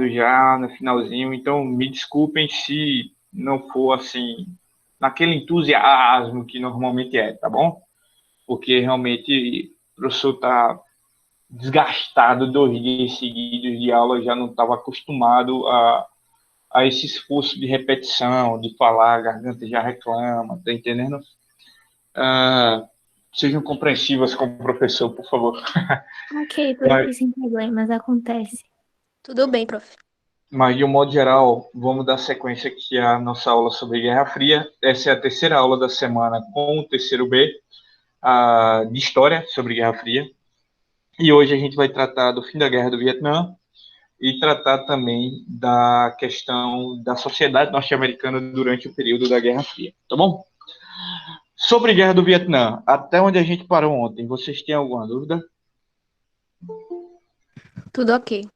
já no finalzinho, então me desculpem se não for assim, naquele entusiasmo que normalmente é, tá bom? Porque realmente o professor está desgastado 2 dias seguidos de aula, já não estava acostumado a esse esforço de repetição, de falar, a garganta já reclama, tá entendendo? Ah, sejam compreensivas com o professor, por favor. Ok, Mas, prof, sem problemas, acontece. Tudo bem, prof. mas, de um modo geral, vamos dar sequência aqui à nossa aula sobre Guerra Fria. Essa é a terceira aula da semana com o terceiro B, de História sobre Guerra Fria. E hoje a gente vai tratar do fim da Guerra do Vietnã e tratar também da questão da sociedade norte-americana durante o período da Guerra Fria. Tá bom? Sobre a Guerra do Vietnã, até onde a gente parou ontem, vocês têm alguma dúvida? Tudo ok.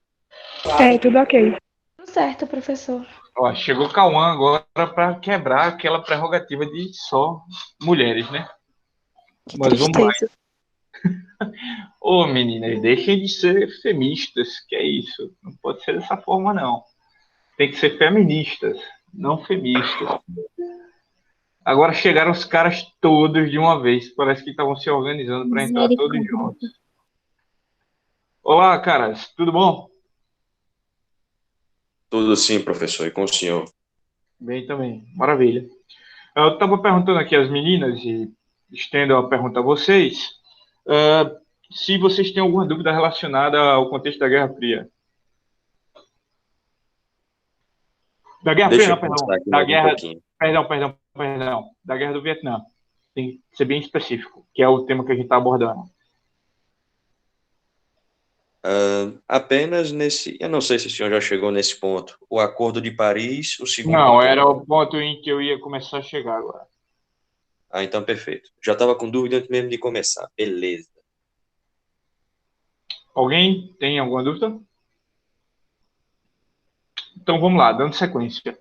Tudo ok. Tudo certo, professor. Ó, chegou o Cauã agora para quebrar aquela prerrogativa de só mulheres, né? Que Mas vamos lá. tristeza. Ô, meninas, deixem de ser feministas, que é isso? Não pode ser dessa forma, não. Tem que ser feministas, não feministas. Agora chegaram os caras todos de uma vez. Parece que estavam se organizando para entrar todos Misericórdia. juntos. Olá, caras, tudo bom? Tudo sim, professor, e com o senhor. Bem também, maravilha. Eu estava perguntando aqui às meninas e estendo a pergunta a vocês, se vocês têm alguma dúvida relacionada ao contexto da Guerra Fria. Da Guerra Fria, Deixa não, eu perdão. pensar aqui Da mais um Guerra. pouquinho. Perdão. Da Guerra do Vietnã. Tem que ser bem específico, que é o tema que a gente está abordando. Apenas nesse, eu não sei se o senhor já chegou nesse ponto, o Acordo de Paris, o segundo Não, era acordo. o ponto em que eu ia começar a chegar agora. Ah, então perfeito. Já estava com dúvida antes mesmo de começar. Beleza. Alguém tem alguma dúvida? Então vamos lá, dando sequência.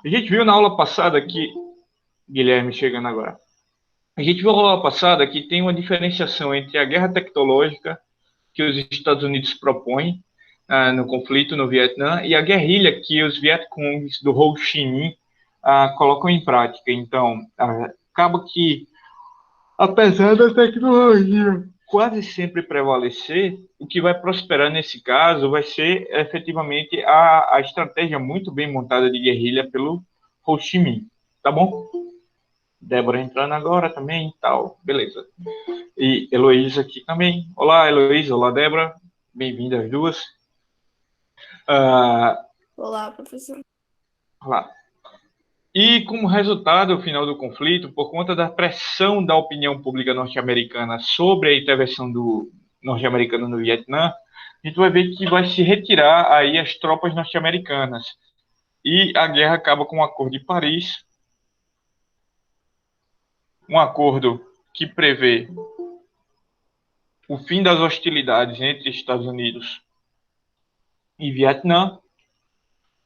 A gente viu na aula passada que. Guilherme chegando agora. A gente viu na aula passada que tem uma diferenciação entre a guerra tecnológica que os Estados Unidos propõem no conflito no Vietnã e a guerrilha que os Vietcongs do Ho Chi Minh colocam em prática. Então, acaba que, apesar da tecnologia quase sempre prevalecer, o que vai prosperar nesse caso vai ser efetivamente a estratégia muito bem montada de guerrilha pelo Ho Chi Minh. Tá bom? Débora entrando agora também e tal. Beleza. E Heloísa aqui também. Olá, Heloísa. Olá, Débora. Bem-vindas as duas. Olá, professor. Olá. E como resultado final do conflito, por conta da pressão da opinião pública norte-americana sobre a intervenção do norte-americano no Vietnã, a gente vai ver que vai se retirar aí as tropas norte-americanas. E a guerra acaba com o Acordo de Paris, um acordo que prevê o fim das hostilidades entre Estados Unidos e Vietnã,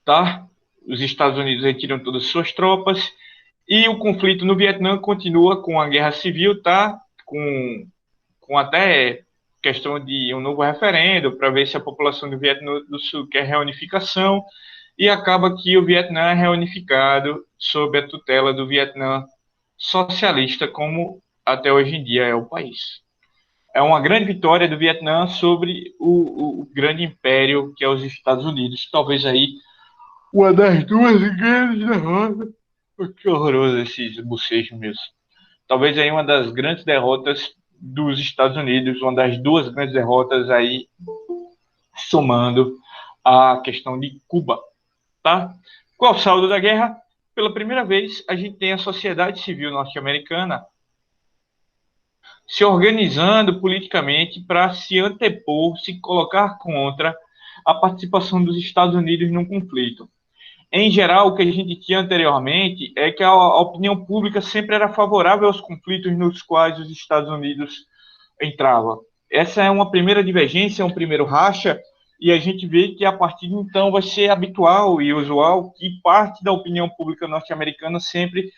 tá? Os Estados Unidos retiram todas as suas tropas e o conflito no Vietnã continua com a guerra civil, tá? Com até questão de um novo referendo para ver se a população do Vietnã do Sul quer reunificação e acaba que o Vietnã é reunificado sob a tutela do Vietnã socialista, como até hoje em dia é o país. É uma grande vitória do Vietnã sobre o grande império que é os Estados Unidos. Talvez aí uma das duas grandes derrotas. Que horroroso esses bocejos meus. Talvez aí uma das grandes derrotas dos Estados Unidos, uma das duas grandes derrotas aí, somando a questão de Cuba, tá? Qual o saldo da guerra? Pela primeira vez, a gente tem a sociedade civil norte-americana se organizando politicamente para se antepor, se colocar contra a participação dos Estados Unidos num conflito. Em geral, o que a gente tinha anteriormente é que a opinião pública sempre era favorável aos conflitos nos quais os Estados Unidos entravam. Essa é uma primeira divergência, um primeiro racha, e a gente vê que a partir de então vai ser habitual e usual que parte da opinião pública norte-americana sempre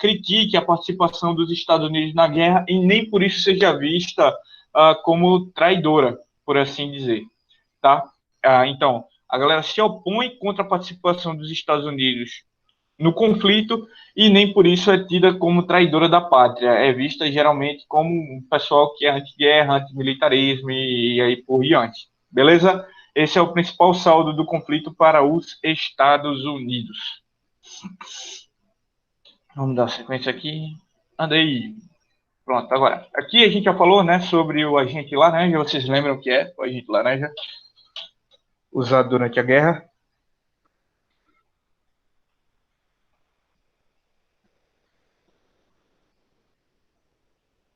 critique a participação dos Estados Unidos na guerra e nem por isso seja vista como traidora, por assim dizer. Tá? Então, A galera se opõe contra a participação dos Estados Unidos no conflito e nem por isso é tida como traidora da pátria. É vista geralmente como um pessoal que é anti-guerra, anti-militarismo e aí por diante. Beleza? Esse é o principal saldo do conflito para os Estados Unidos. Vamos dar sequência aqui. Andei. Pronto, agora. Aqui a gente já falou, né, sobre o agente laranja. Vocês lembram o que é o agente laranja? Usado durante a guerra.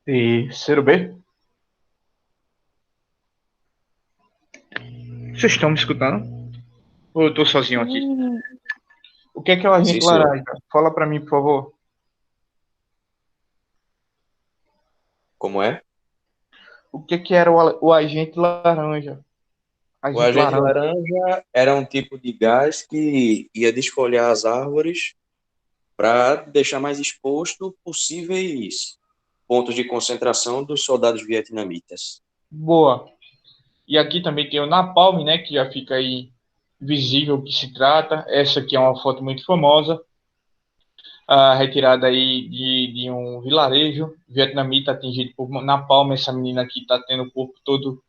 Terceiro B. Vocês estão me escutando? Ou eu tô sozinho aqui? O que é o agente Sim, senhor. laranja? Fala para mim, por favor. Como é? O que era o agente laranja? O Agente agente laranja. laranja era um tipo de gás que ia desfolhar as árvores para deixar mais exposto possíveis pontos de concentração dos soldados vietnamitas. Boa. E aqui também tem o napalm, né, que já fica aí visível o que se trata. Essa aqui é uma foto muito famosa, retirada aí de um vilarejo vietnamita atingido por napalm. Essa menina aqui está tendo o corpo todo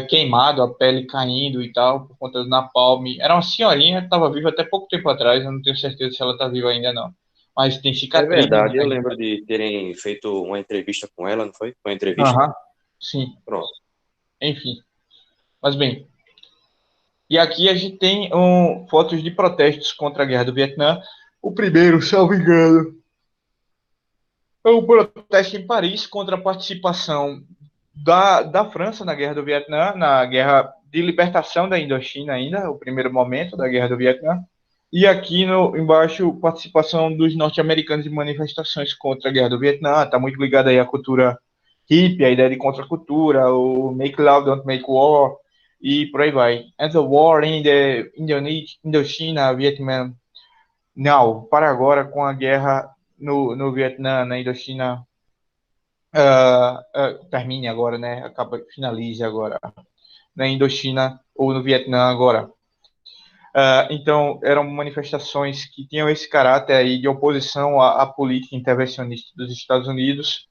queimado, a pele caindo e tal, por conta do napalm. Era uma senhorinha, estava viva até pouco tempo atrás, eu não tenho certeza se ela está viva ainda não. Mas tem É cicatriz. verdade, eu lembro de terem feito uma entrevista com ela, não foi? Uma entrevista? Aham, sim. Pronto. Enfim. Mas bem, e aqui a gente tem fotos de protestos contra a guerra do Vietnã. O primeiro, salvo engano, é um protesto em Paris contra a participação da França na guerra do Vietnã, na guerra de libertação da Indochina ainda, o primeiro momento da guerra do Vietnã. E aqui embaixo, participação dos norte-americanos em manifestações contra a guerra do Vietnã. Está muito ligado aí à cultura hippie, a ideia de contracultura, o Make Love, Don't Make War, e por aí vai. And the war in the Indochina, Vietnam. Não, para agora com a guerra no Vietnã, na Indochina, termine agora, né? Finalize agora. Na Indochina ou no Vietnã agora. Então, eram manifestações que tinham esse caráter aí de oposição à política intervencionista dos Estados Unidos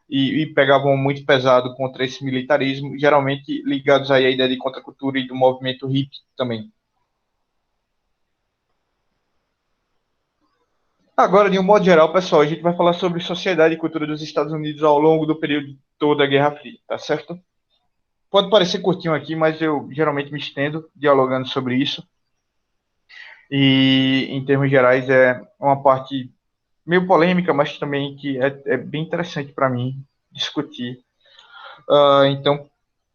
e pegavam muito pesado contra esse militarismo, geralmente ligados aí à ideia de contracultura e do movimento hippie também. Agora, de um modo geral, pessoal, a gente vai falar sobre sociedade e cultura dos Estados Unidos ao longo do período todo da Guerra Fria, tá certo? Pode parecer curtinho aqui, mas eu geralmente me estendo dialogando sobre isso. E, em termos gerais, é uma parte meio polêmica, mas também que é bem interessante para mim discutir. Então,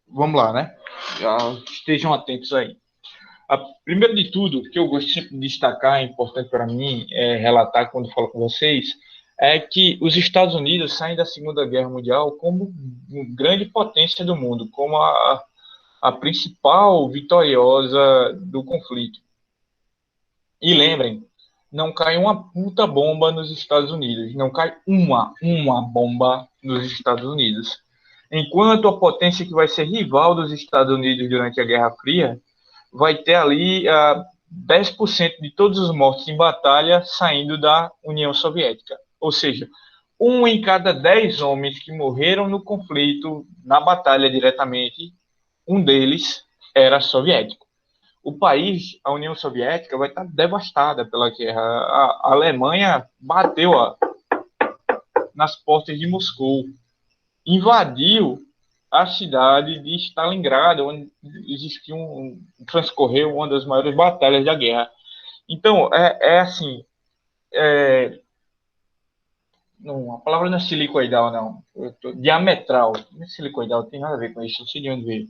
vamos lá, né? Já estejam atentos aí. Primeiro de tudo, o que eu gosto sempre de destacar, é importante para mim relatar quando falo com vocês, é que os Estados Unidos saem da Segunda Guerra Mundial como uma grande potência do mundo, como a principal vitoriosa do conflito. E lembrem, não cai uma puta bomba nos Estados Unidos. Não cai uma bomba nos Estados Unidos. Enquanto a potência que vai ser rival dos Estados Unidos durante a Guerra Fria vai ter ali 10% de todos os mortos em batalha saindo da União Soviética. Ou seja, 1 em cada 10 homens que morreram no conflito, na batalha diretamente, um deles era soviético. O país, a União Soviética, vai estar devastada pela guerra. A Alemanha bateu nas portas de Moscou, invadiu a cidade de Stalingrado, onde transcorreu uma das maiores batalhas da guerra. Então, assim, não, a palavra não é silicoidal, não. Diametral. Não é silicoidal, não tem nada a ver com isso, não sei de onde veio.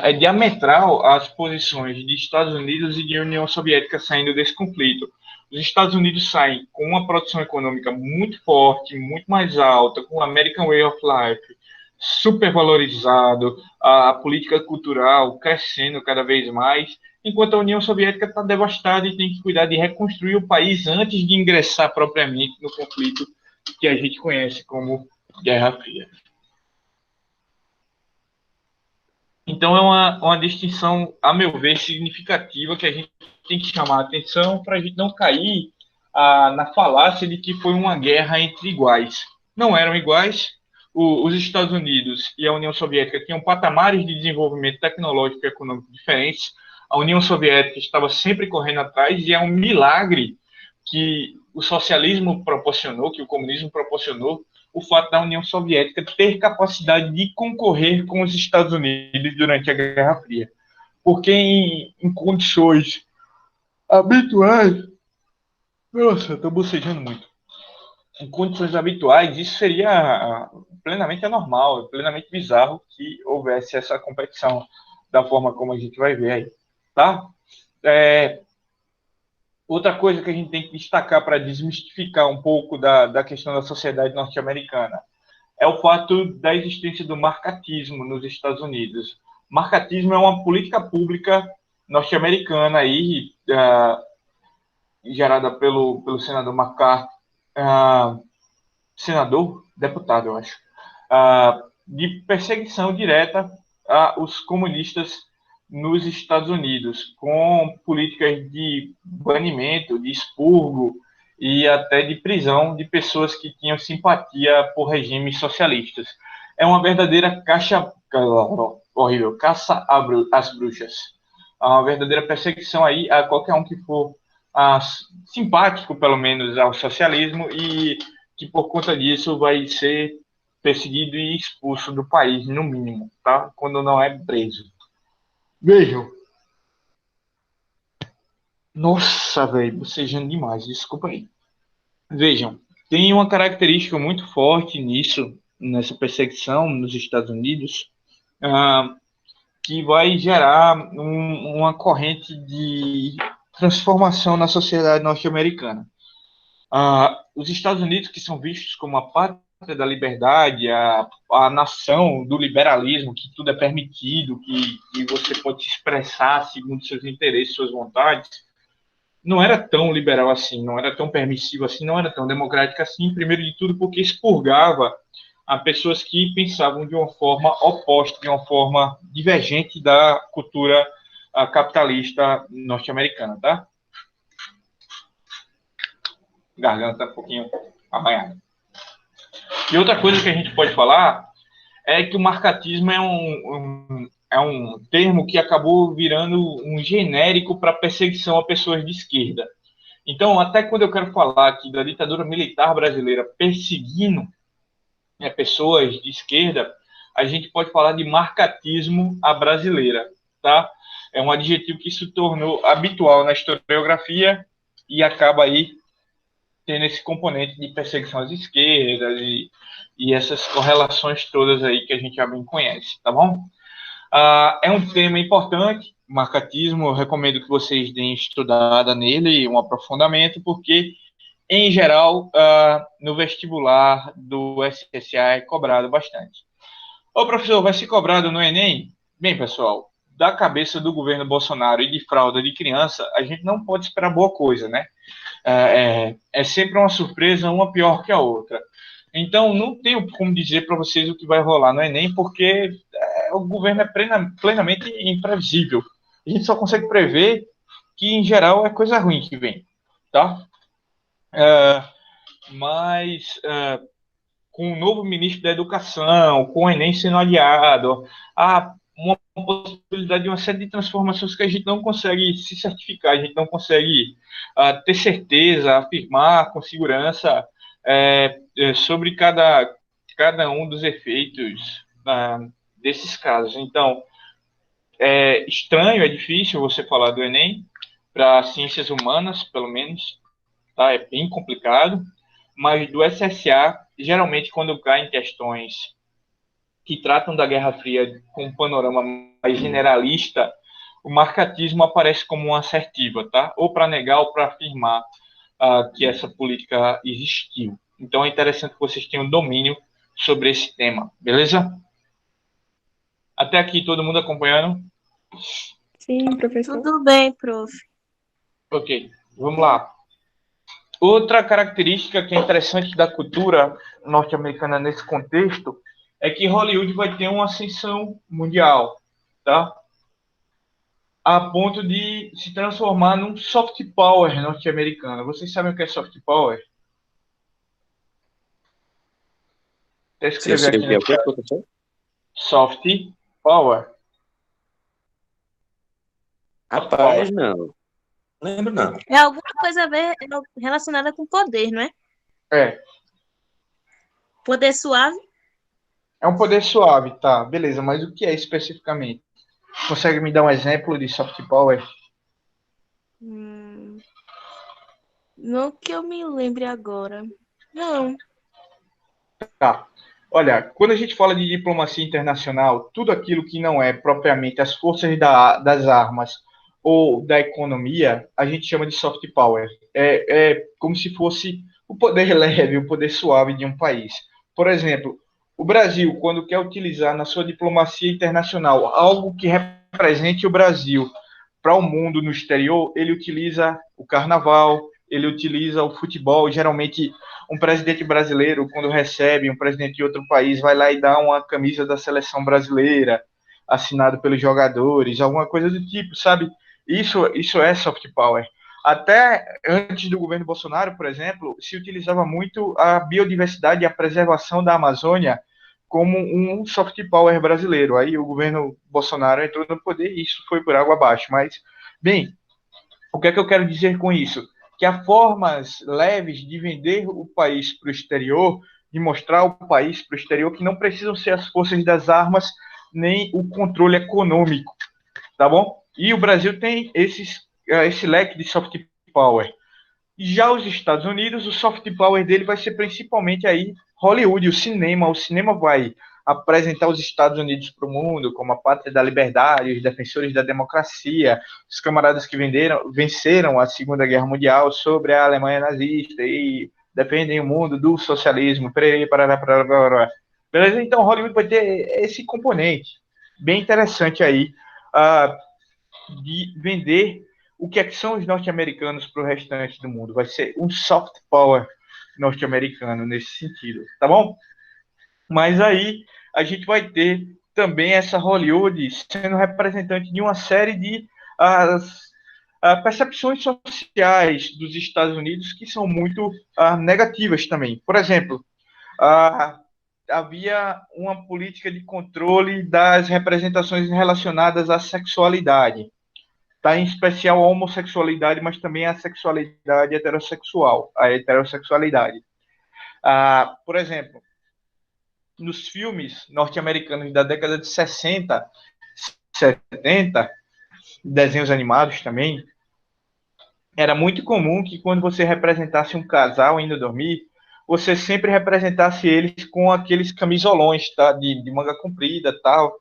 É diametral as posições de Estados Unidos e de União Soviética saindo desse conflito. Os Estados Unidos saem com uma produção econômica muito forte, muito mais alta, com o American Way of Life super valorizado, a política cultural crescendo cada vez mais, enquanto a União Soviética está devastada e tem que cuidar de reconstruir o país antes de ingressar propriamente no conflito que a gente conhece como Guerra Fria. Então, é uma distinção, a meu ver, significativa, que a gente tem que chamar a atenção para a gente não cair na falácia de que foi uma guerra entre iguais. Não eram iguais. Os Estados Unidos e a União Soviética tinham patamares de desenvolvimento tecnológico e econômico diferentes. A União Soviética estava sempre correndo atrás, e é um milagre que o socialismo proporcionou, que o comunismo proporcionou, o fato da União Soviética ter capacidade de concorrer com os Estados Unidos durante a Guerra Fria. Porque em condições habituais... Nossa, eu estou bocejando muito. Em condições habituais, isso seria plenamente anormal, plenamente bizarro que houvesse essa competição da forma como a gente vai ver aí, tá? Outra coisa que a gente tem que destacar para desmistificar um pouco da questão da sociedade norte-americana é o fato da existência do marcatismo nos Estados Unidos. Marcatismo é uma política pública norte-americana aí, gerada pelo senador McCarthy, deputado, eu acho, de perseguição direta aos comunistas nos Estados Unidos, com políticas de banimento, de expurgo e até de prisão de pessoas que tinham simpatia por regimes socialistas. É uma verdadeira caça às bruxas. É uma verdadeira perseguição aí a qualquer um que for simpático, pelo menos, ao socialismo, e que por conta disso vai ser perseguido e expulso do país, no mínimo, tá? Quando não é preso. Vejam. Nossa, velho, bocejando demais, desculpa aí. Vejam, tem uma característica muito forte nessa perseguição nos Estados Unidos, que vai gerar uma corrente de transformação na sociedade norte-americana. Os Estados Unidos, que são vistos como a pátria da liberdade, a nação do liberalismo, que tudo é permitido, que você pode se expressar segundo seus interesses, suas vontades, não era tão liberal assim, não era tão permissivo assim, não era tão democrático assim, primeiro de tudo porque expurgava a pessoas que pensavam de uma forma oposta, de uma forma divergente da cultura capitalista norte-americana, tá? Garganta um pouquinho arranhada. E outra coisa que a gente pode falar é que o marcatismo é um termo que acabou virando um genérico para perseguição a pessoas de esquerda. Então, até quando eu quero falar aqui da ditadura militar brasileira perseguindo pessoas de esquerda, a gente pode falar de marcatismo à brasileira, tá? É um adjetivo que se tornou habitual na historiografia e acaba aí tendo esse componente de perseguição às esquerdas e essas correlações todas aí que a gente já bem conhece, tá bom? É um tema importante, marcatismo, eu recomendo que vocês deem estudada nele, um aprofundamento, porque, em geral, no vestibular do SSA é cobrado bastante. Ô, professor, vai ser cobrado no Enem? Bem, pessoal, da cabeça do governo Bolsonaro e de fralda de criança, a gente não pode esperar boa coisa, né? É sempre uma surpresa, uma pior que a outra. Então, não tenho como dizer para vocês o que vai rolar no Enem, porque o governo é plenamente imprevisível. A gente só consegue prever que, em geral, é coisa ruim que vem, tá? Mas, com o novo ministro da Educação, com o Enem sendo aliado, há uma possibilidade de uma série de transformações que a gente não consegue se certificar, a gente não consegue ter certeza, afirmar com segurança sobre cada um dos efeitos desses casos. Então, é estranho, é difícil você falar do Enem para ciências humanas, pelo menos, tá? É bem complicado, mas do SSA, geralmente quando cai em questões que tratam da Guerra Fria com um panorama mais generalista, o marcatismo aparece como uma assertiva, tá? Ou para negar ou para afirmar que essa política existiu. Então é interessante que vocês tenham domínio sobre esse tema, beleza? Até aqui, todo mundo acompanhando? Sim, professor. Tudo bem, prof. Ok, vamos lá. Outra característica que é interessante da cultura norte-americana nesse contexto é que Hollywood vai ter uma ascensão mundial. tá? A ponto de se transformar num soft power norte-americano. Vocês sabem o que é soft power? Vou Se eu escrever sei o aqui que é no o quê, chat. professor? Soft power. Soft power. Rapaz, não. Lembro não. É alguma coisa a ver relacionada com poder, não é? É. Poder suave? É um poder suave, tá? Beleza, mas o que é especificamente? Consegue me dar um exemplo de soft power? Hum, não que eu me lembre agora. Não. Tá. Olha, quando a gente fala de diplomacia internacional, tudo aquilo que não é propriamente as forças das armas ou da economia, a gente chama de soft power. É como se fosse o poder leve, o poder suave de um país. Por exemplo, o Brasil, quando quer utilizar na sua diplomacia internacional algo que represente o Brasil para o mundo no exterior, ele utiliza o carnaval, ele utiliza o futebol. Geralmente, um presidente brasileiro, quando recebe um presidente de outro país, vai lá e dá uma camisa da seleção brasileira, assinado pelos jogadores, alguma coisa do tipo, sabe? Isso é soft power. Até antes do governo Bolsonaro, por exemplo, se utilizava muito a biodiversidade e a preservação da Amazônia como um soft power brasileiro. Aí o governo Bolsonaro entrou no poder e isso foi por água abaixo. Mas, bem, o que é que eu quero dizer com isso? Que há formas leves de vender o país para o exterior, de mostrar o país para o exterior, que não precisam ser as forças das armas nem o controle econômico, tá bom? E o Brasil tem esse leque de soft power. Já os Estados Unidos, o soft power dele vai ser principalmente aí Hollywood, o cinema. O cinema vai apresentar os Estados Unidos para o mundo como a pátria da liberdade, os defensores da democracia, os camaradas que venceram a Segunda Guerra Mundial sobre a Alemanha nazista e defendem o mundo do socialismo. Beleza? Então, Hollywood vai ter esse componente bem interessante aí de vender o que é que são os norte-americanos para o restante do mundo. Vai ser um soft power norte-americano nesse sentido, tá bom? Mas aí a gente vai ter também essa Hollywood sendo representante de uma série de percepções sociais dos Estados Unidos que são muito negativas também. Por exemplo, havia uma política de controle das representações relacionadas à sexualidade. Tá, em especial a homossexualidade, mas também a sexualidade heterossexual, a heterossexualidade. Por exemplo, nos filmes norte-americanos da década de 60, 70, desenhos animados também, era muito comum que quando você representasse um casal indo dormir, você sempre representasse eles com aqueles camisolões, tá, de manga comprida, tal,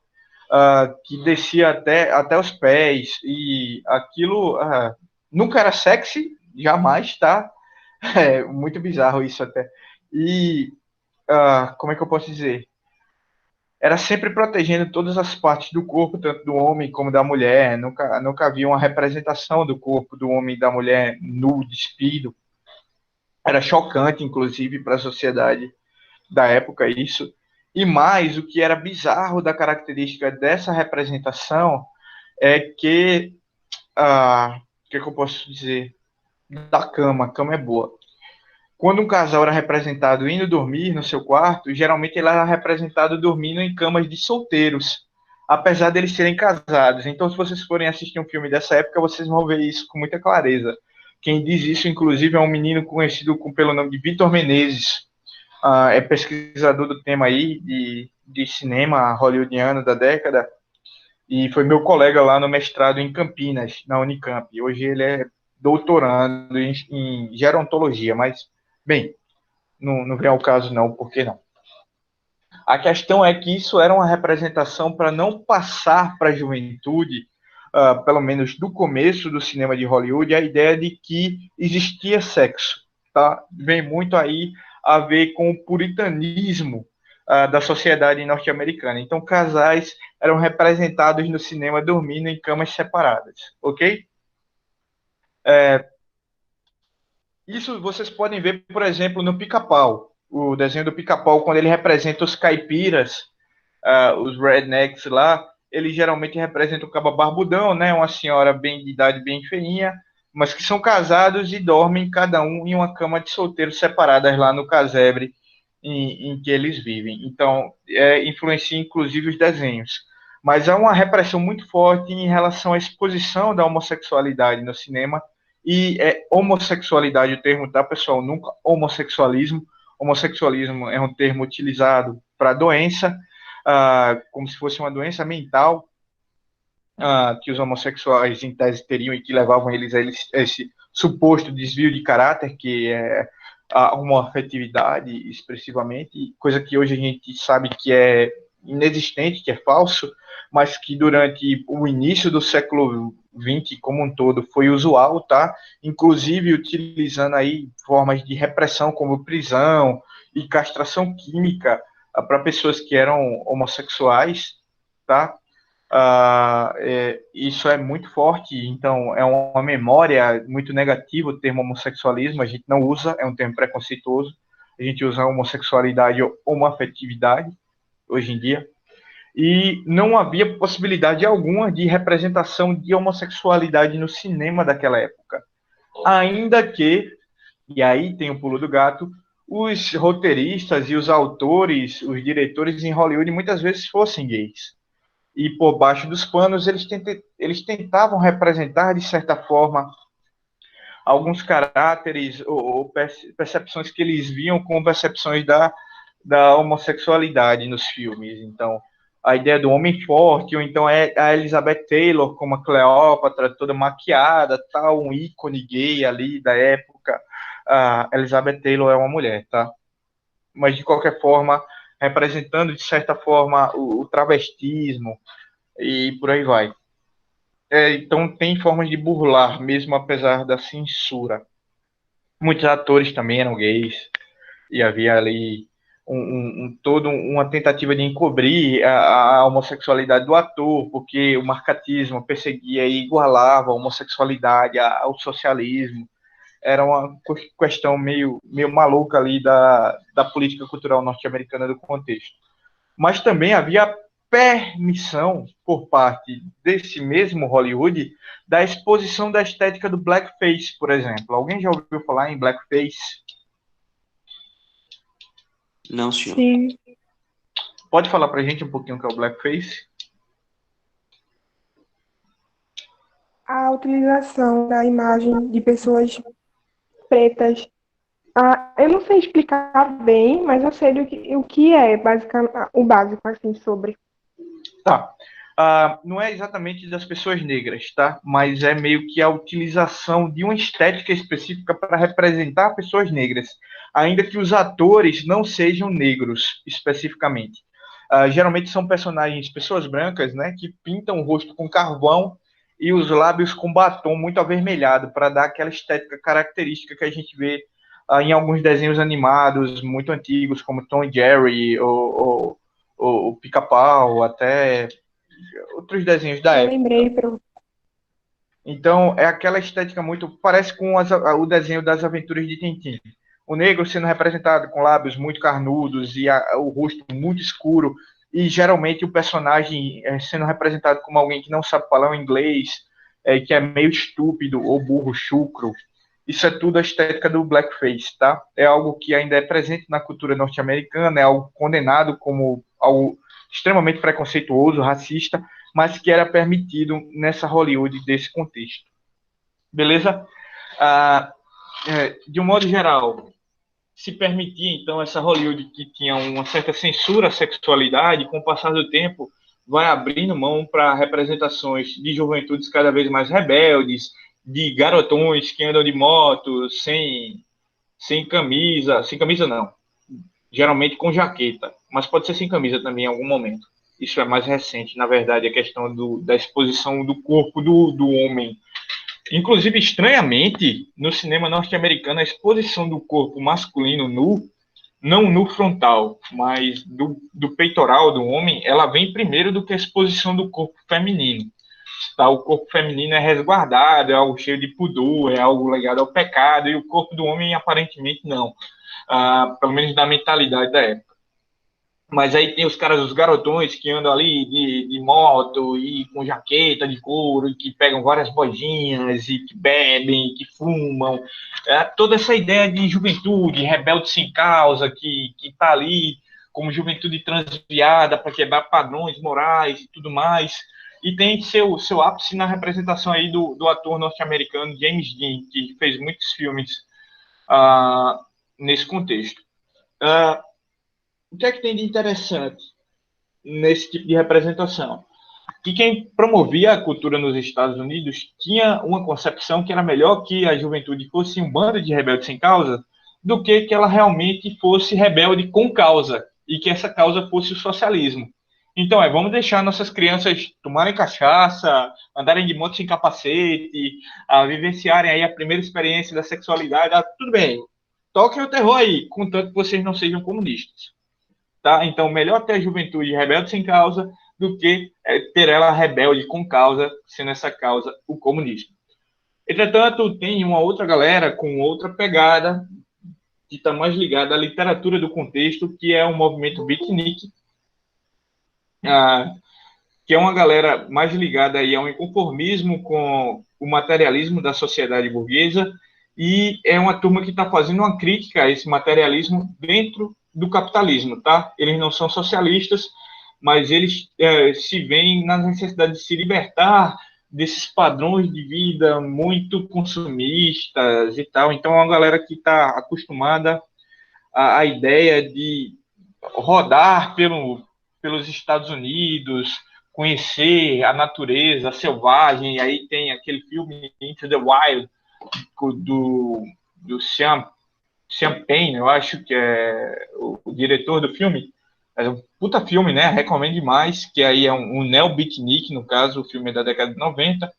que descia até os pés, e aquilo nunca era sexy, jamais, tá? É muito bizarro isso até. E como é que eu posso dizer? Era sempre protegendo todas as partes do corpo, tanto do homem como da mulher. Nunca havia uma representação do corpo do homem e da mulher nu, despido. Era chocante, inclusive, para a sociedade da época isso. E mais, o que era bizarro da característica dessa representação é que, o que, é que eu posso dizer? Da cama, a cama é boa. Quando um casal era representado indo dormir no seu quarto, geralmente ele era representado dormindo em camas de solteiros, apesar deles serem casados. Então, se vocês forem assistir um filme dessa época, vocês vão ver isso com muita clareza. Quem diz isso, inclusive, é um menino conhecido pelo nome de Vitor Menezes. É pesquisador do tema aí, de cinema hollywoodiano da década, e foi meu colega lá no mestrado em Campinas, na Unicamp. Hoje ele é doutorando em gerontologia, mas, bem, não vem ao caso não, por que não? A questão é que isso era uma representação para não passar para a juventude, pelo menos do começo do cinema de Hollywood, a ideia de que existia sexo. Tá? Vem muito aí a ver com o puritanismo da sociedade norte-americana. Então, casais eram representados no cinema dormindo em camas separadas, ok? Isso vocês podem ver, por exemplo, no Pica-Pau. O desenho do Pica-Pau, quando ele representa os caipiras, os rednecks lá, ele geralmente representa o caba barbudão, né? Uma senhora bem de idade, bem feinha, mas que são casados e dormem cada um em uma cama de solteiro separadas lá no casebre em que eles vivem. Então, influencia inclusive os desenhos. Mas há uma repressão muito forte em relação à exposição da homossexualidade no cinema, e homossexualidade o termo, tá, pessoal? Nunca homossexualismo. Homossexualismo é um termo utilizado para doença, como se fosse uma doença mental, que os homossexuais em tese teriam e que levavam eles a esse suposto desvio de caráter, que é a homoafetividade expressivamente, coisa que hoje a gente sabe que é inexistente, que é falso, mas que durante o início do século XX como um todo foi usual, tá? Inclusive utilizando aí formas de repressão como prisão e castração química para pessoas que eram homossexuais, tá? Isso é muito forte, então é uma memória muito negativa o termo homossexualismo, a gente não usa, é um termo preconceituoso, a gente usa homossexualidade ou homoafetividade hoje em dia, e não havia possibilidade alguma de representação de homossexualidade no cinema daquela época, ainda que, e aí tem o pulo do gato, os roteiristas e os autores, os diretores em Hollywood muitas vezes fossem gays. E por baixo dos panos eles tentavam representar, de certa forma, alguns caráteres ou percepções que eles viam como percepções da homossexualidade nos filmes. Então, a ideia do homem forte, ou então a Elizabeth Taylor como a Cleópatra, toda maquiada, tal, um ícone gay ali da época. A Elizabeth Taylor é uma mulher, tá? Mas, de qualquer forma, representando, de certa forma, o travestismo, e por aí vai. Então, tem formas de burlar, mesmo apesar da censura. Muitos atores também eram gays, e havia ali toda uma tentativa de encobrir a homossexualidade do ator, porque o marcatismo perseguia e igualava a homossexualidade ao socialismo. Era uma questão meio maluca ali da política cultural norte-americana do contexto. Mas também havia permissão por parte desse mesmo Hollywood da exposição da estética do blackface, por exemplo. Alguém já ouviu falar em blackface? Não, senhor. Sim. Pode falar pra gente um pouquinho o que é o blackface? A utilização da imagem de pessoas pretas. Eu não sei explicar bem, mas eu sei o que é o básico, assim, sobre. Tá. Não é exatamente das pessoas negras, tá? Mas é meio que a utilização de uma estética específica para representar pessoas negras, ainda que os atores não sejam negros especificamente. Geralmente são personagens, pessoas brancas, né, que pintam o rosto com carvão e os lábios com batom muito avermelhado para dar aquela estética característica que a gente vê em alguns desenhos animados muito antigos, como Tom e Jerry ou Pica-Pau, até outros desenhos da Eu época. lembrei, pronto. Então, é aquela estética muito... Parece com o desenho das Aventuras de Tintin. O negro sendo representado com lábios muito carnudos e o rosto muito escuro, e geralmente o personagem sendo representado como alguém que não sabe falar o inglês, que é meio estúpido ou burro, chucro. Isso é tudo a estética do blackface, tá? É algo que ainda é presente na cultura norte-americana, é algo condenado como algo extremamente preconceituoso, racista, mas que era permitido nessa Hollywood desse contexto. Beleza? De um modo geral, se permitia, então, essa Hollywood que tinha uma certa censura à sexualidade, com o passar do tempo, vai abrindo mão para representações de juventudes cada vez mais rebeldes, de garotões que andam de moto, sem camisa não, geralmente com jaqueta, mas pode ser sem camisa também em algum momento. Isso é mais recente, na verdade, a questão da exposição do corpo do homem. Inclusive, estranhamente, no cinema norte-americano, a exposição do corpo masculino nu, não nu frontal, mas do peitoral do homem, ela vem primeiro do que a exposição do corpo feminino. Tá? O corpo feminino é resguardado, é algo cheio de pudor, é algo ligado ao pecado, e o corpo do homem, aparentemente, não. Pelo menos da mentalidade da época. Mas aí tem os caras, os garotões que andam ali de moto e com jaqueta de couro, e que pegam várias bojinhas, e que bebem, que fumam. Toda essa ideia de juventude, rebelde sem causa, que tá ali como juventude transviada para quebrar padrões morais e tudo mais. E tem seu ápice na representação aí do ator norte-americano James Dean, que fez muitos filmes nesse contexto. O que é que tem de interessante nesse tipo de representação? Que quem promovia a cultura nos Estados Unidos tinha uma concepção que era melhor que a juventude fosse um bando de rebeldes sem causa do que ela realmente fosse rebelde com causa, e que essa causa fosse o socialismo. Então, vamos deixar nossas crianças tomarem cachaça, andarem de moto sem capacete, vivenciarem aí a primeira experiência da sexualidade. Tudo bem, toquem o terror aí, contanto que vocês não sejam comunistas. Tá? Então, melhor ter a juventude rebelde sem causa do que ter ela rebelde com causa, sendo essa causa o comunismo. Entretanto, tem uma outra galera com outra pegada, que está mais ligada à literatura do contexto, que é o movimento beatnik, que é uma galera mais ligada aí ao inconformismo com o materialismo da sociedade burguesa, e é uma turma que está fazendo uma crítica a esse materialismo dentro do capitalismo, tá? Eles não são socialistas, mas eles se veem na necessidade de se libertar desses padrões de vida muito consumistas e tal. Então, é uma galera que está acostumada à ideia de rodar pelos Estados Unidos, conhecer a natureza selvagem. E aí tem aquele filme Into the Wild, do Sean Penn, eu acho que é o diretor do filme. É um puta filme, né? Recomendo demais, que aí é um neo-beatnik, no caso, o filme é da década de 90.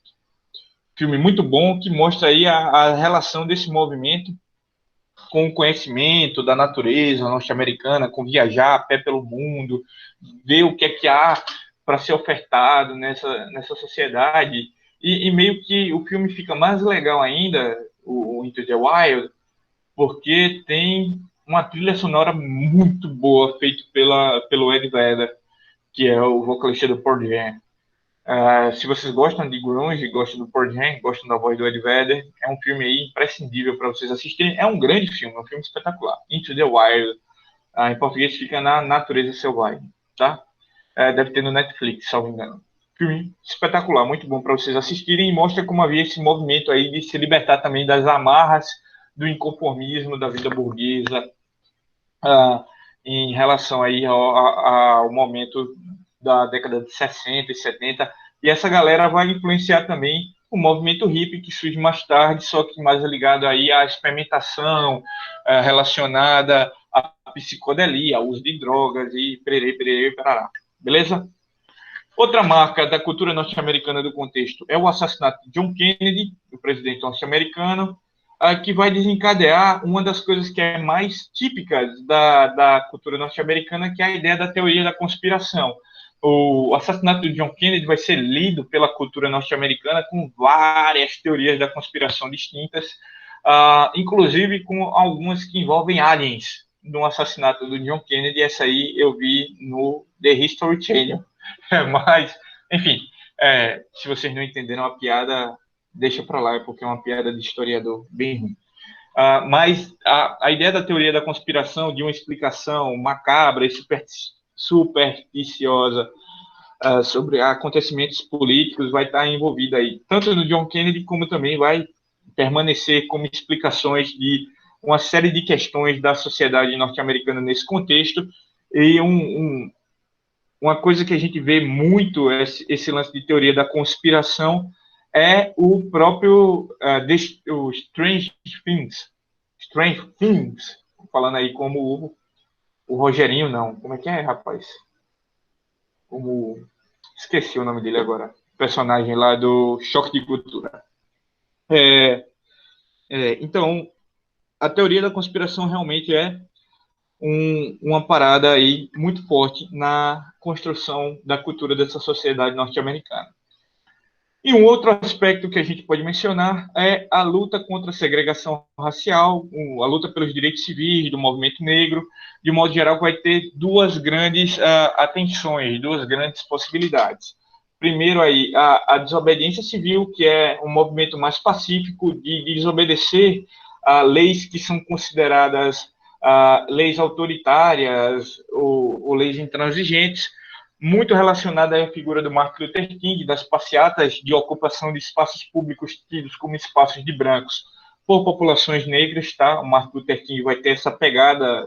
Filme muito bom, que mostra aí a relação desse movimento com o conhecimento da natureza norte-americana, com viajar a pé pelo mundo, ver o que é que há para ser ofertado nessa sociedade. E meio que o filme fica mais legal ainda, o Into the Wild, porque tem uma trilha sonora muito boa feita pelo Ed Vedder, que é o vocalista do Pearl Jam. Se vocês gostam de grunge, gostam do Pearl Jam, gostam da voz do Ed Vedder, é um filme aí imprescindível para vocês assistirem. É um grande filme, é um filme espetacular. Into the Wild, em português fica Na Natureza Selvagem, tá? Deve ter no Netflix, se não me engano. Filme espetacular, muito bom para vocês assistirem, e mostra como havia esse movimento aí de se libertar também das amarras do inconformismo da vida burguesa, em relação aí ao momento da década de 60 e 70, e essa galera vai influenciar também o movimento hippie, que surge mais tarde, só que mais ligado aí à experimentação relacionada à psicodelia, ao uso de drogas e pererê, parará. Beleza? Outra marca da cultura norte-americana do contexto é o assassinato de John Kennedy, o presidente norte-americano, que vai desencadear uma das coisas que é mais típicas da cultura norte-americana, que é a ideia da teoria da conspiração. O assassinato de John Kennedy vai ser lido pela cultura norte-americana com várias teorias da conspiração distintas, inclusive com algumas que envolvem aliens no assassinato do John Kennedy. Essa aí eu vi no The History Channel. Mas, enfim, se vocês não entenderam a piada, deixa para lá, porque é uma piada de historiador bem ruim. Mas a ideia da teoria da conspiração, de uma explicação macabra e supersticiosa sobre acontecimentos políticos, vai estar envolvida aí, tanto no John Kennedy, como também vai permanecer como explicações de uma série de questões da sociedade norte-americana nesse contexto. E uma coisa que a gente vê muito, esse lance de teoria da conspiração, é o próprio o Strange Things, falando aí como o Rogerinho, não. Como é que é, rapaz? Esqueci o nome dele agora. Personagem lá do Choque de Cultura. Então, a teoria da conspiração realmente é uma parada aí muito forte na construção da cultura dessa sociedade norte-americana. E um outro aspecto que a gente pode mencionar é a luta contra a segregação racial, a luta pelos direitos civis do movimento negro. De modo geral, vai ter duas grandes atenções, duas grandes possibilidades. Primeiro, aí, a desobediência civil, que é um movimento mais pacífico de desobedecer a leis que são consideradas leis autoritárias ou leis intransigentes, muito relacionada à figura do Martin Luther King, das passeatas de ocupação de espaços públicos tidos como espaços de brancos por populações negras, tá? O Martin Luther King vai ter essa pegada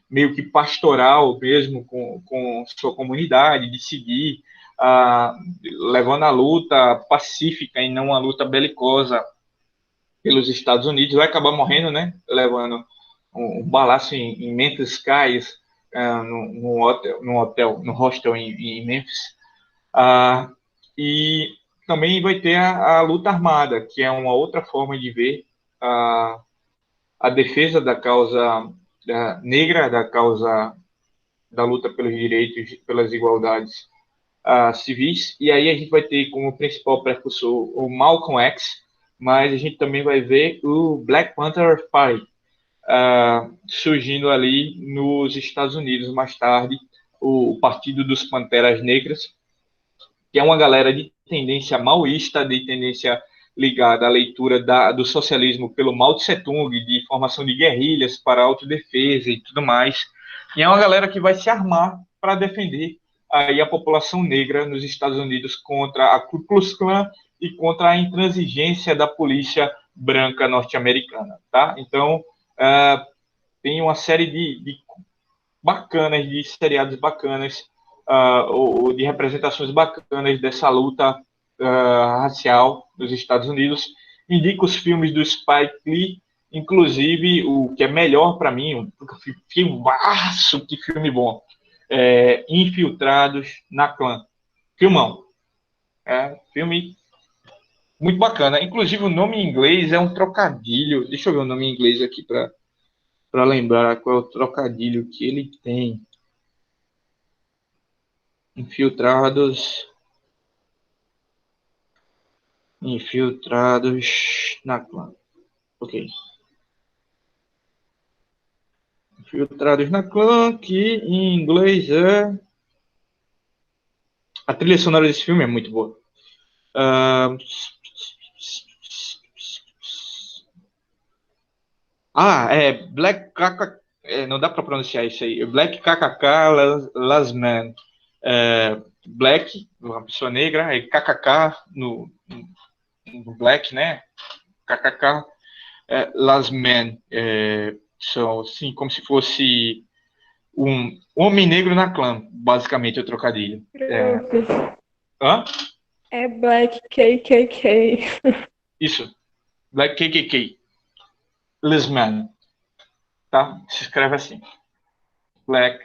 meio que pastoral mesmo com sua comunidade, de seguir, levando a luta pacífica e não a luta belicosa pelos Estados Unidos. Vai acabar morrendo, né? Levando um balaço em Memphis Skies, no hostel em Memphis. E também vai ter a luta armada, que é uma outra forma de ver a defesa da causa negra, da causa da luta pelos direitos, pelas igualdades civis. E aí a gente vai ter como principal precursor o Malcolm X, mas a gente também vai ver o Black Panther Party, surgindo ali nos Estados Unidos mais tarde, o Partido dos Panteras Negras, que é uma galera de tendência maoísta, de tendência ligada à leitura do socialismo pelo Mao Tse-tung, de formação de guerrilhas para autodefesa e tudo mais. E é uma galera que vai se armar para defender aí a população negra nos Estados Unidos contra a Ku Klux Klan e contra a intransigência da polícia branca norte-americana, tá? Então, tem uma série de bacanas, de seriados bacanas, ou de representações bacanas dessa luta racial nos Estados Unidos. Indico os filmes do Spike Lee, inclusive o que é melhor para mim, um filmaço, que filme bom, Infiltrados na Clã. Filmão. Filme muito bacana. Inclusive o nome em inglês é um trocadilho. Deixa eu ver o nome em inglês aqui para lembrar qual é o trocadilho que ele tem. Infiltrados na Clã. Ok. Infiltrados na Clã, que em inglês é... A trilha sonora desse filme é muito boa. Black KKK... não dá para pronunciar isso aí. Black KKK Last Man. Black, uma pessoa negra, e KKK no Black, né? KKK Last Man. São assim, como se fosse um homem negro na clã, basicamente, o trocadilho. É Black KKK. Isso. Black KKK. Last Man. Tá? Se escreve assim. Black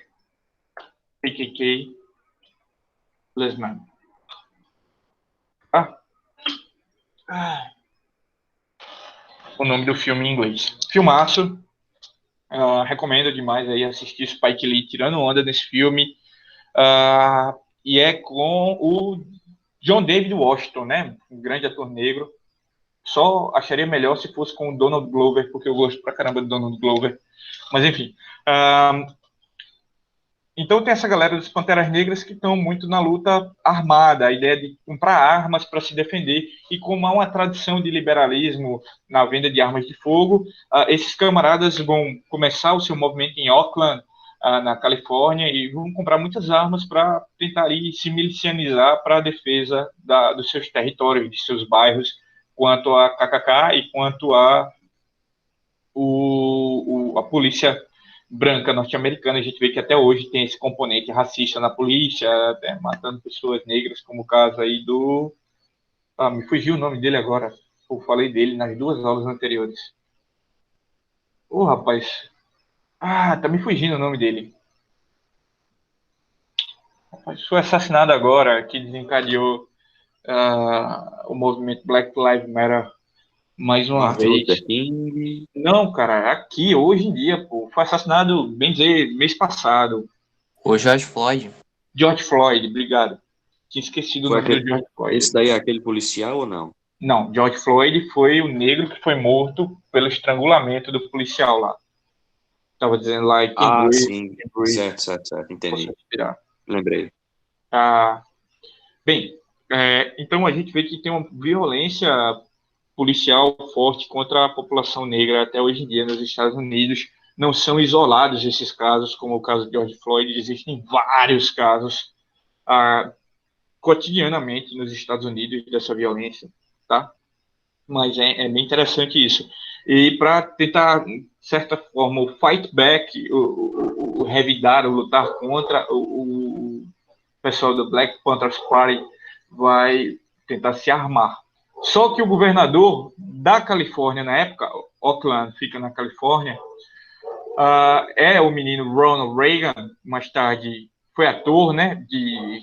KKK Last Man. O nome do filme em inglês. Filmaço. Recomendo demais aí assistir Spike Lee tirando onda nesse filme. E é com o John David Washington, né? Um grande ator negro. Só acharia melhor se fosse com o Donald Glover, porque eu gosto pra caramba do Donald Glover. Mas enfim. Então tem essa galera dos Panteras Negras que estão muito na luta armada, a ideia de comprar armas para se defender, e como há uma tradição de liberalismo na venda de armas de fogo, esses camaradas vão começar o seu movimento em Oakland, na Califórnia, e vão comprar muitas armas para tentar se milicianizar para a defesa dos seus territórios, de seus bairros, quanto a KKK e quanto a polícia branca norte-americana. A gente vê que até hoje tem esse componente racista na polícia, matando pessoas negras, como o caso aí do... me fugiu o nome dele agora. Eu falei dele nas 2 aulas anteriores. Rapaz. Tá me fugindo o nome dele. Rapaz, foi assassinado agora, que desencadeou o movimento Black Lives Matter mais uma Martin vez. Luther King. Não, cara, aqui, hoje em dia, pô, foi assassinado, bem dizer, mês passado. O George Floyd. George Floyd, obrigado. Tinha esquecido o Foi nome do aquele, George Floyd. esse daí é aquele policial ou não? Não, George Floyd foi o negro que foi morto pelo estrangulamento do policial lá. Tava dizendo lá, Ah, sim. can breathe, Certo, posso entendi. respirar. Lembrei. Ah, bem, então a gente vê que tem uma violência policial forte contra a população negra até hoje em dia nos Estados Unidos. Não são isolados esses casos, como o caso de George Floyd, existem vários casos cotidianamente nos Estados Unidos dessa violência, tá? Mas é bem interessante isso. E para tentar, de certa forma, o fight back, o revidar, o lutar contra, o pessoal do Black Panthers Party vai tentar se armar. Só que o governador da Califórnia, na época, Oakland fica na Califórnia, é o menino Ronald Reagan, mais tarde foi ator, né, de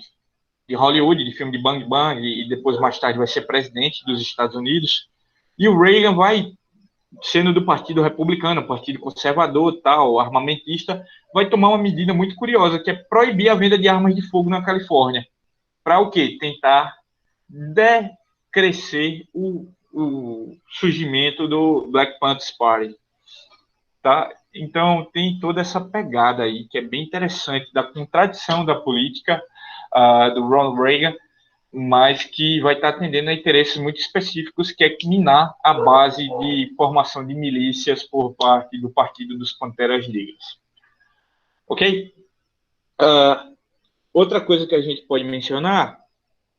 Hollywood, de filme de Bang Bang, e depois mais tarde vai ser presidente dos Estados Unidos. E o Reagan vai, sendo do Partido Republicano, Partido Conservador, tal, armamentista, vai tomar uma medida muito curiosa, que é proibir a venda de armas de fogo na Califórnia. Para o quê? Tentar decrescer o surgimento do Black Panthers Party. Tá? Então, tem toda essa pegada aí, que é bem interessante, da contradição da política do Ronald Reagan, mas que vai estar atendendo a interesses muito específicos, que é minar a base de formação de milícias por parte do Partido dos Panteras Negras. Ok? Outra coisa que a gente pode mencionar,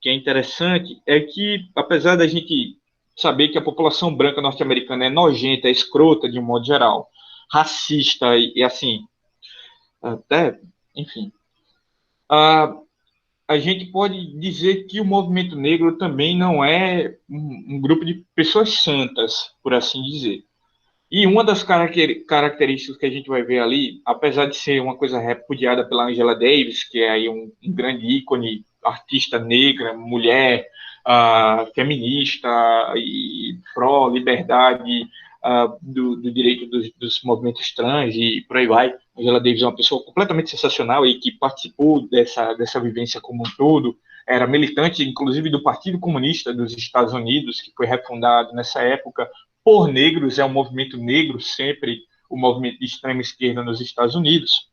que é interessante, é que, apesar da gente saber que a população branca norte-americana é nojenta, é escrota, de um modo geral, racista e assim, até, enfim, a gente pode dizer que o movimento negro também não é um grupo de pessoas santas, por assim dizer. E uma das características que a gente vai ver ali, apesar de ser uma coisa repudiada pela Angela Davis, que é aí um grande ícone, artista negra, mulher, feminista e pró-liberdade do direito dos movimentos trans e por aí vai. Angela Davis é uma pessoa completamente sensacional e que participou dessa vivência como um todo. Era militante, inclusive, do Partido Comunista dos Estados Unidos, que foi refundado nessa época por negros, é um movimento negro sempre, o movimento de extrema esquerda nos Estados Unidos.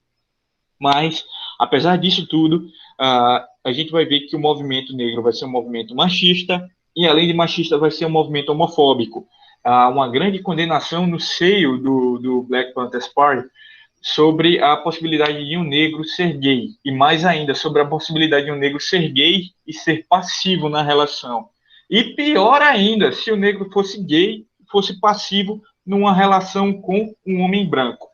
Mas, apesar disso tudo, a gente vai ver que o movimento negro vai ser um movimento machista e, além de machista, vai ser um movimento homofóbico. Há uma grande condenação no seio do Black Panthers Party sobre a possibilidade de um negro ser gay, e mais ainda, sobre a possibilidade de um negro ser gay e ser passivo na relação. E pior ainda, se o negro fosse gay, fosse passivo numa relação com um homem branco.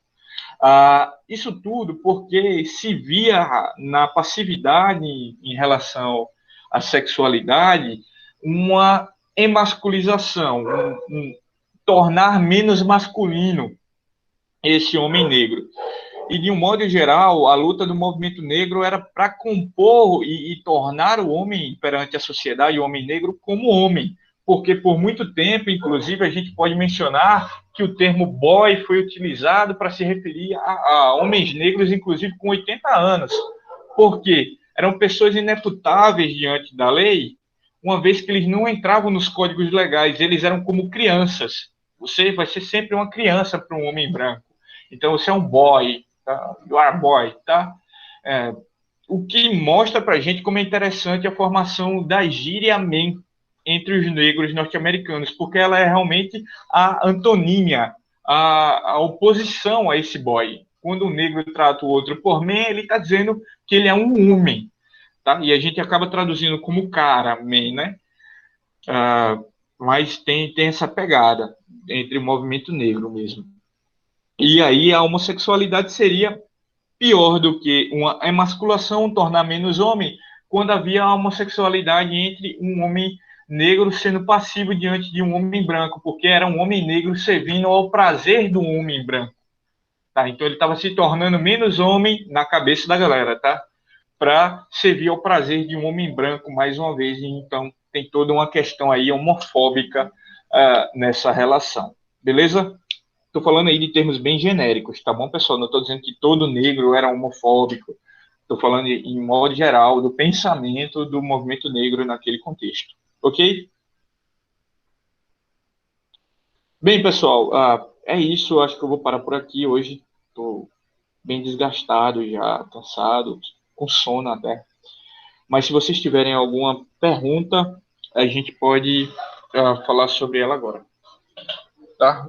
Isso tudo porque se via na passividade em relação à sexualidade uma emasculização, tornar menos masculino esse homem negro. E, de um modo geral, a luta do movimento negro era para compor e tornar o homem perante a sociedade, o homem negro, como homem. Porque, por muito tempo, inclusive, a gente pode mencionar que o termo boy foi utilizado para se referir a homens negros, inclusive com 80 anos. Por quê? Eram pessoas ineputáveis diante da lei, uma vez que eles não entravam nos códigos legais, eles eram como crianças. Você vai ser sempre uma criança para um homem branco. Então, você é um boy, tá? You are boy, tá? O que mostra para a gente como é interessante a formação da gíria man entre os negros norte-americanos, porque ela é realmente a antonímia, a oposição a esse boy. Quando o negro trata o outro por man, ele está dizendo que ele é um homem, tá? E a gente acaba traduzindo como cara, man, né? Mas tem essa pegada entre o movimento negro mesmo. E aí a homossexualidade seria pior do que uma emasculação, tornar menos homem, quando havia a homossexualidade entre um homem negro sendo passivo diante de um homem branco, porque era um homem negro servindo ao prazer do homem branco. Tá? Então ele estava se tornando menos homem na cabeça da galera, tá? Para servir ao prazer de um homem branco, mais uma vez. E então tem toda uma questão aí homofóbica nessa relação. Beleza? Estou falando aí de termos bem genéricos, tá bom, pessoal? Não estou dizendo que todo negro era homofóbico, Estou falando em modo geral do pensamento do movimento negro naquele contexto. Ok? Bem, pessoal, é isso. Acho que eu vou parar por aqui hoje. Estou bem desgastado já, cansado, com sono até. Mas se vocês tiverem alguma pergunta, a gente pode falar sobre ela agora. Tá?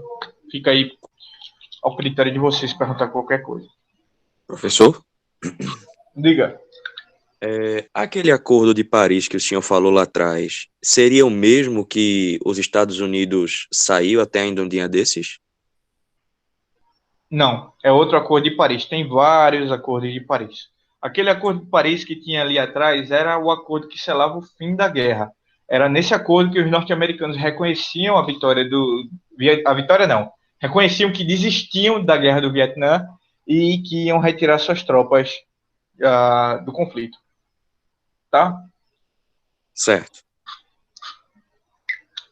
Fica aí ao critério de vocês perguntar qualquer coisa. Professor, Diga. aquele acordo de Paris que o senhor falou lá atrás, seria o mesmo que os Estados Unidos saiu até ainda um dia desses? Não, é outro acordo de Paris. Tem vários acordos de Paris. Aquele acordo de Paris que tinha ali atrás era o acordo que selava o fim da guerra. Era nesse acordo que os norte-americanos reconheciam a vitória do... A vitória não. Reconheciam que desistiam da guerra do Vietnã e que iam retirar suas tropas do conflito. Tá? Certo.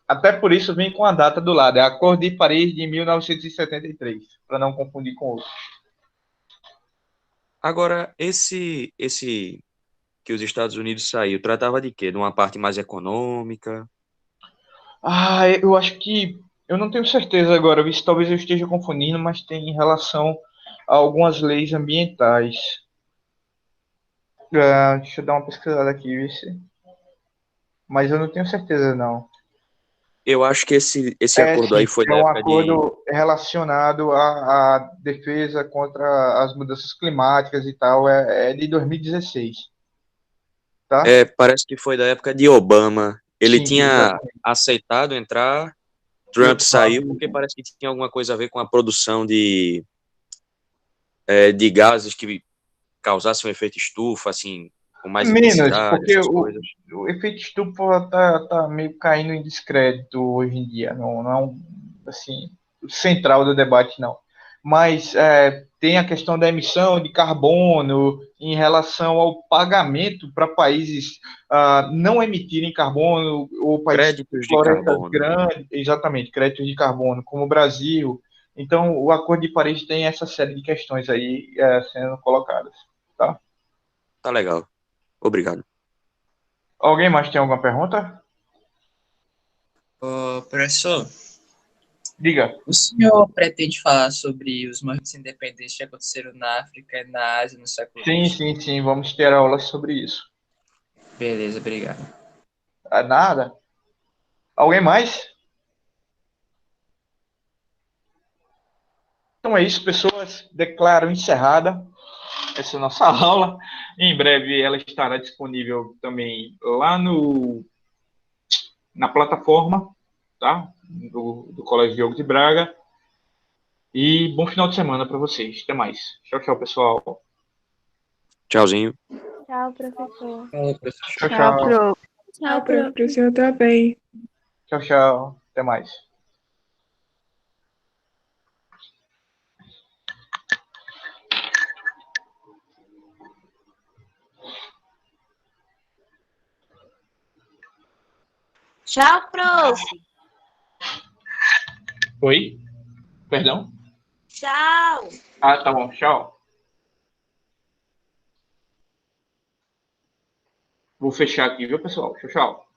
Até por isso vem com a data do lado. É Acordo de Paris de 1973, para não confundir com outro. Agora, esse que os Estados Unidos saiu, tratava de quê? De uma parte mais econômica? Eu acho que... Eu não tenho certeza agora, se talvez eu esteja confundindo, mas tem em relação a algumas leis ambientais. Deixa eu dar uma pesquisada aqui, vice. Mas eu não tenho certeza, não. Eu acho que esse acordo aí Sim, foi é da um época de... acordo relacionado à defesa contra as mudanças climáticas e tal. É de 2016, tá? Parece que foi da época de Obama. Ele Sim, tinha exatamente. aceitado entrar, Trump Trump saiu porque parece que tinha alguma coisa a ver com a produção de gases que causassem um efeito estufa, assim, com mais menos, intensidade, porque essas coisas. o efeito estufa tá meio caindo em descrédito hoje em dia. Não é um, assim, o central do debate, não. Mas tem a questão da emissão de carbono em relação ao pagamento para países não emitirem carbono, ou países com Créditos de florestas carbono. grandes, exatamente, créditos de carbono, como o Brasil. Então, o Acordo de Paris tem essa série de questões aí sendo colocadas. Tá? Tá legal. Obrigado. Alguém mais tem alguma pergunta? Ô, professor, Diga. o senhor pretende falar sobre os movimentos independentes que aconteceram na África e na Ásia no século Sim, XX? sim, sim. Vamos ter aulas sobre isso. Beleza, obrigado. Nada? Alguém mais? Então é isso, pessoas. Declaro encerrada essa nossa aula. Em breve ela estará disponível também lá na plataforma, tá? Do Colégio Diogo de Braga. E bom final de semana para vocês. Até mais. Tchau, tchau, pessoal. Tchauzinho. Tchau, professor. Falou, professor. Tchau, Tchau, tchau. pro. Tchau, pro senhor também. Tchau, tchau. Até mais. Tchau, prof. Oi? Perdão? Tchau. Tá bom. Tchau. Vou fechar aqui, viu, pessoal? Tchau, tchau.